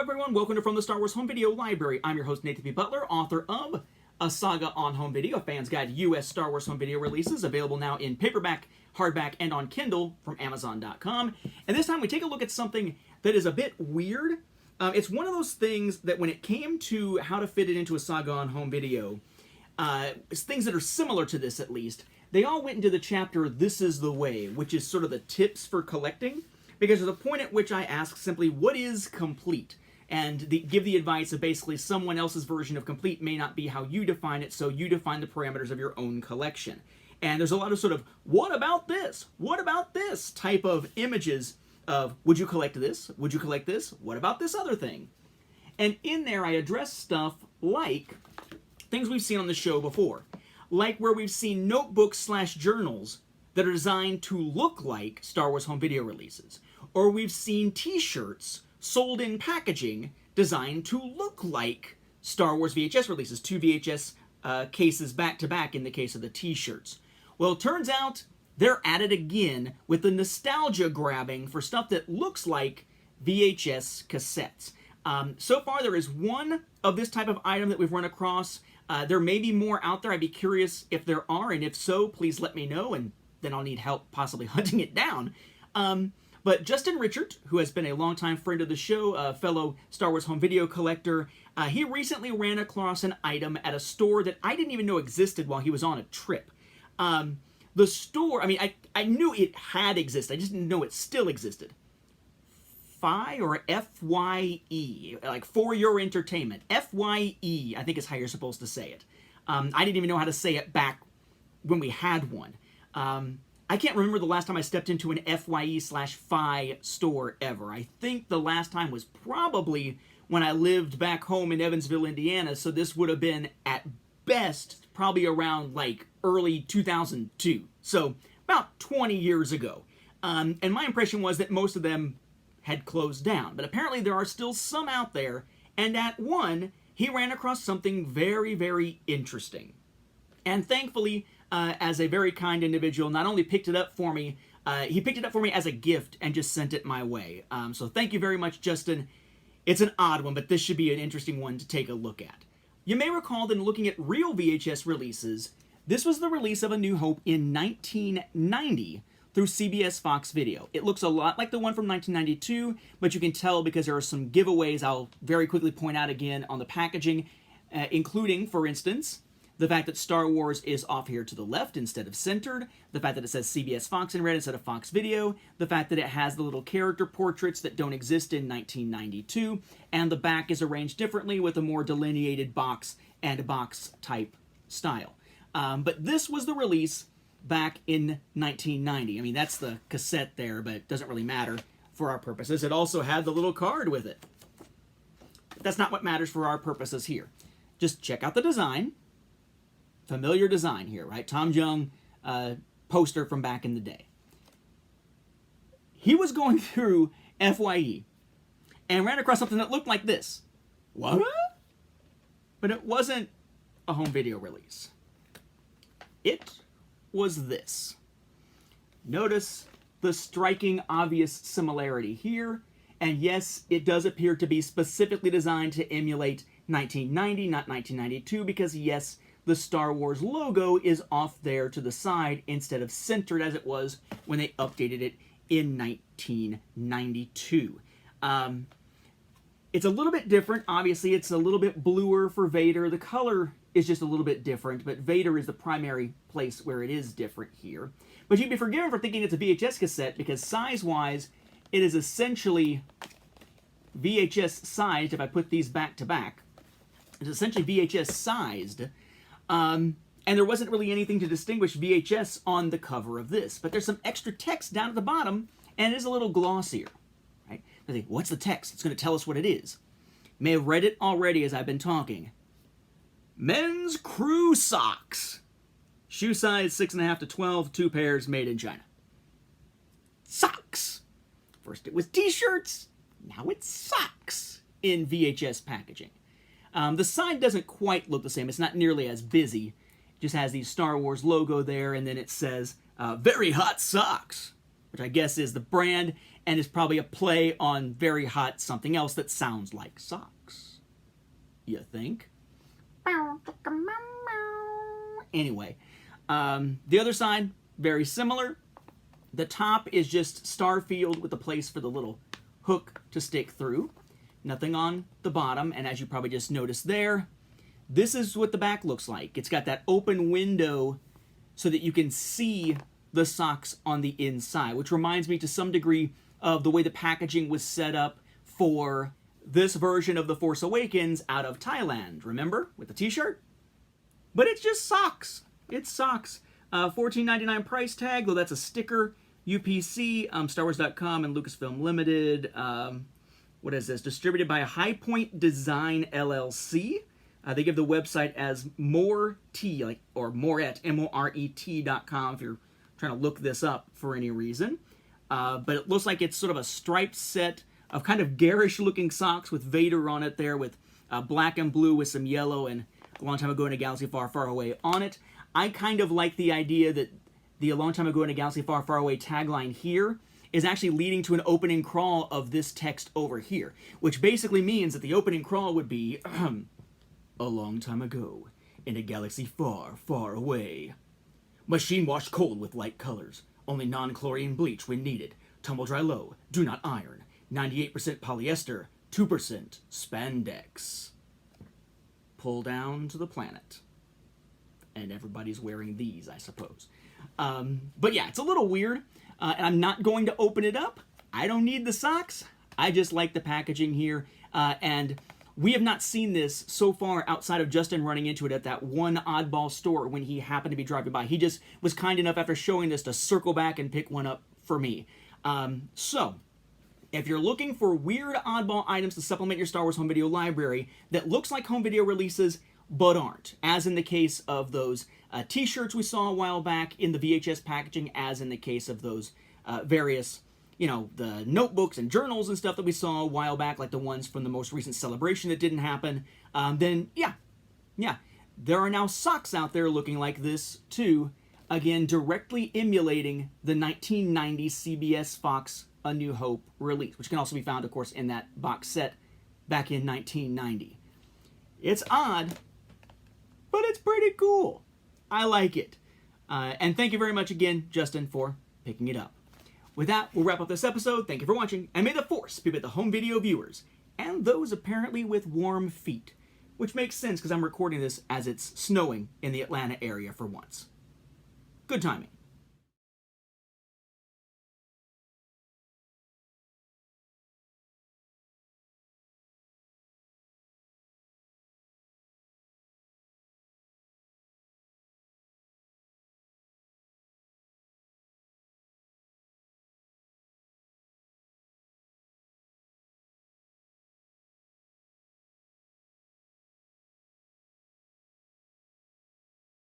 everyone, welcome to From the Star Wars Home Video Library. I'm your host, Nathan P. Butler, author of A Saga on Home Video, a fan's guide to U.S. Star Wars home video releases, available now in paperback, hardback, and on Kindle from Amazon.com. And this time we take a look at something that is a bit weird. It's one of those things that when it came to how to fit it into a Saga on Home Video, things that are similar to this at least, they all went into the chapter This is the Way, which is sort of the tips for collecting. Because there's a point at which I ask simply, what is complete? And give the advice of basically someone else's version of complete may not be how you define it, so you define the parameters of your own collection. And there's a lot of sort of, what about this? What about this? Type of images of, would you collect this? Would you collect this? What about this other thing? And in there I address stuff like things we've seen on the show before. Like where we've seen notebooks/journals that are designed to look like Star Wars home video releases. Or we've seen t-shirts sold in packaging designed to look like Star Wars VHS releases, 2 VHS cases back to back in the case of the t-shirts. Well, it turns out they're at it again with the nostalgia grabbing for stuff that looks like VHS cassettes. So far there is one of this type of item that we've run across. There may be more out there. I'd be curious if there are, and if so, please let me know, and then I'll need help possibly hunting it down. But Justin Richard, who has been a longtime friend of the show, a fellow Star Wars home video collector, he recently ran across an item at a store that I didn't even know existed while he was on a trip. The store, I mean, I knew it had existed, I just didn't know it still existed. FYE or FYE, like For Your Entertainment. FYE, I think is how you're supposed to say it. I didn't even know how to say it back when we had one. I can't remember the last time I stepped into an FYE/FI store ever. I think the last time was probably when I lived back home in Evansville, Indiana, so this would have been, at best, probably around, like, early 2002. So, about 20 years ago. And my impression was that most of them had closed down. But apparently there are still some out there, and at one, he ran across something very, very interesting. And thankfully, as a very kind individual, not only picked it up for me, he picked it up for me as a gift and just sent it my way. So thank you very much, Justin. It's an odd one, but this should be an interesting one to take a look at. You may recall that in looking at real VHS releases, this was the release of A New Hope in 1990 through CBS Fox Video. It looks a lot like the one from 1992, but you can tell because there are some giveaways I'll very quickly point out again on the packaging, including, for instance, the fact that Star Wars is off here to the left instead of centered, the fact that it says CBS Fox in red instead of Fox Video, the fact that it has the little character portraits that don't exist in 1992, and the back is arranged differently with a more delineated box and box type style. But this was the release back in 1990. I mean, that's the cassette there, but it doesn't really matter for our purposes. It also had the little card with it. But that's not what matters for our purposes here. Just check out the design. Familiar design here, right? Tom Jung poster from back in the day. He was going through FYE and ran across something that looked like this. What? But it wasn't a home video release. It was this. Notice the striking, obvious similarity here. And yes, it does appear to be specifically designed to emulate 1990, not 1992, because yes, the Star Wars logo is off there to the side instead of centered as it was when they updated it in 1992. It's a little bit different. Obviously, it's a little bit bluer for Vader. The color is just a little bit different, but Vader is the primary place where it is different here. But you'd be forgiven for thinking it's a VHS cassette because size-wise, it is essentially VHS sized. If I put these back to back, it's essentially VHS sized. And there wasn't really anything to distinguish VHS on the cover of this. But there's some extra text down at the bottom, and it is a little glossier. Right? I think, what's the text? It's going to tell us what it is. You may have read it already as I've been talking. Men's crew socks. Shoe size 6.5 to 12, 2 pairs, made in China. Socks. First it was t-shirts, now it's socks in VHS packaging. The side doesn't quite look the same. It's not nearly as busy. It just has the Star Wars logo there, and then it says, very hot socks. which I guess is the brand, and is probably a play on very hot something else that sounds like socks. You think? Anyway, the other side, very similar. The top is just Starfield with a place for the little hook to stick through. Nothing on the bottom, and as you probably just noticed there, this is what the back looks like. It's got that open window so that you can see the socks on the inside, which reminds me to some degree of the way the packaging was set up for this version of The Force Awakens out of Thailand, remember? With the t-shirt? But it's just socks. It's socks. $14.99 price tag, though that's a sticker. UPC, StarWars.com, and Lucasfilm Limited. What is this? Distributed by High Point Design LLC. They give the website as Moret, or Moret, MORET.com if you're trying to look this up for any reason. But it looks like it's sort of a striped set of kind of garish-looking socks with Vader on it there, with black and blue with some yellow and A Long Time Ago in a Galaxy Far, Far Away on it. I kind of like the idea that the A Long Time Ago in a Galaxy Far, Far Away tagline here is actually leading to an opening crawl of this text over here, which basically means that the opening crawl would be, A long time ago, in a galaxy far, far away. Machine washed cold with light colors. Only non-chlorine bleach when needed. Tumble dry low. Do not iron. 98% polyester. 2% spandex. Pull down to the planet. And everybody's wearing these, I suppose. But yeah, it's a little weird. And I'm not going to open it up. I don't need the socks. I just like the packaging here. And we have not seen this so far outside of Justin running into it at that one oddball store when he happened to be driving by. He just was kind enough after showing this to circle back and pick one up for me. So, if you're looking for weird oddball items to supplement your Star Wars home video library that looks like home video releases but aren't, as in the case of those t-shirts we saw a while back in the VHS packaging, as in the case of those various, the notebooks and journals and stuff that we saw a while back, like the ones from the most recent celebration that didn't happen, then yeah, there are now socks out there looking like this too, again, directly emulating the 1990 CBS Fox A New Hope release, which can also be found, of course, in that box set back in 1990. It's odd, but it's pretty cool. I like it. And thank you very much again, Justin, for picking it up. With that, we'll wrap up this episode. Thank you for watching, and may the Force be with the home video viewers, and those apparently with warm feet, which makes sense because I'm recording this as it's snowing in the Atlanta area for once. Good timing.